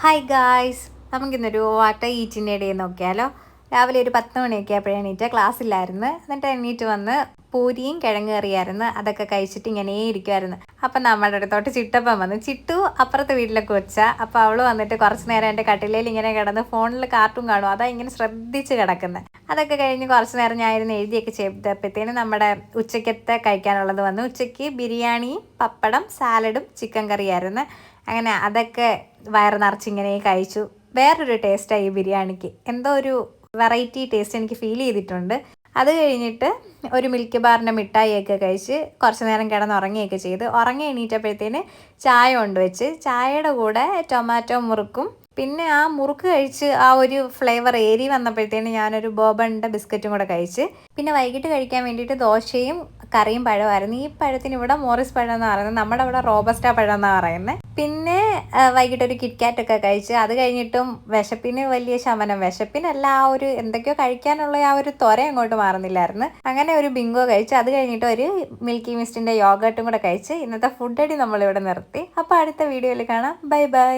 Hi guys, നമുക്കിന്നൊരു water ഈറ്റിൻ്റെ ഇടയിൽ നോക്കിയാലോ. രാവിലെ ഒരു 10 മണിയൊക്കെ ആയപ്പോഴേ എണീറ്റ്, ക്ലാസ്സിലായിരുന്നു. എന്നിട്ട് എണീറ്റ് വന്ന് പൂരിയും കിഴങ്ങ് കറിയായിരുന്നു. അതൊക്കെ കഴിച്ചിട്ട് ഇങ്ങനെ ഇരിക്കുമായിരുന്നു. അപ്പം നമ്മുടെ അടുത്തോട്ട് ചിട്ടപ്പൻ വന്നു. ചിട്ടു അപ്പുറത്തെ വീട്ടിലൊക്കെ വെച്ച. അപ്പോൾ അവൾ വന്നിട്ട് കുറച്ച് നേരം എൻ്റെ കട്ടിലയിൽ ഇങ്ങനെ കിടന്ന് ഫോണിൽ കാർട്ടൂൺ കാണും. അതാ ഇങ്ങനെ ശ്രദ്ധിച്ച് കിടക്കുന്നത്. അതൊക്കെ കഴിഞ്ഞ് കുറച്ച് നേരം ഞാൻ ഇരുന്ന് എഴുതിയൊക്കെ ചെയ്തപ്പോഴത്തേന് നമ്മുടെ ഉച്ചയ്ക്കത്തെ കഴിക്കാനുള്ളത് വന്നു. ഉച്ചയ്ക്ക് ബിരിയാണിയും പപ്പടം സാലഡും ചിക്കൻ കറിയായിരുന്നു. അങ്ങനെ അതൊക്കെ വയറ് നിറച്ചിങ്ങനെ കഴിച്ചു. വേറൊരു ടേസ്റ്റായി ഈ ബിരിയാണിക്ക്. എന്തോ ഒരു വെറൈറ്റി ടേസ്റ്റ് എനിക്ക് ഫീൽ ചെയ്തിട്ടുണ്ട്. അത് കഴിഞ്ഞിട്ട് ഒരു മിൽക്ക് ബാറിൻ്റെ മിഠായിയൊക്കെ കഴിച്ച് കുറച്ച് നേരം കിടന്നുറങ്ങുകയൊക്കെ ചെയ്ത് ഉറങ്ങി എണീറ്റപ്പോഴത്തേന് ചായ കൊണ്ടുവച്ച് ചായയുടെ കൂടെ ടൊമാറ്റോ മുറുക്കും പിന്നെ ആ മുറുക്ക് കഴിച്ച് ആ ഒരു ഫ്ലേവർ ഏരി വന്നപ്പോഴത്തേന് ഞാനൊരു ബോബണിൻ്റെ ബിസ്ക്കറ്റും കൂടെ കഴിച്ച്. പിന്നെ വൈകിട്ട് കഴിക്കാൻ വേണ്ടിയിട്ട് ദോശയും കറിയും പഴമായിരുന്നു. ഈ പഴത്തിന് ഇവിടെ മോറിസ് പഴം എന്ന് പറയുന്നത്, നമ്മുടെ ഇവിടെ റോബസ്റ്റ പഴം എന്നാണ് പറയുന്നത്. പിന്നെ വൈകിട്ട് ഒരു കിറ്റ്കാറ്റൊക്കെ കഴിച്ച്. അത് കഴിഞ്ഞിട്ടും വിശപ്പിന് വലിയ ശമനം, വിശപ്പിനല്ല, ആ ഒരു എന്തൊക്കെയോ കഴിക്കാനുള്ള ആ ഒരു ത്വര അങ്ങോട്ട് മാറുന്നില്ലായിരുന്നു. അങ്ങനെ ഒരു ബിങ്കോ കഴിച്ച്. അത് കഴിഞ്ഞിട്ട് ഒരു മിൽക്കി മിസ്റ്റിൻ്റെ യോഗട്ടും കൂടെ കഴിച്ച് ഇന്നത്തെ ഫുഡ് അടി നമ്മളിവിടെ നിർത്തി. അപ്പോൾ അടുത്ത വീഡിയോയിൽ കാണാം. Bye bye.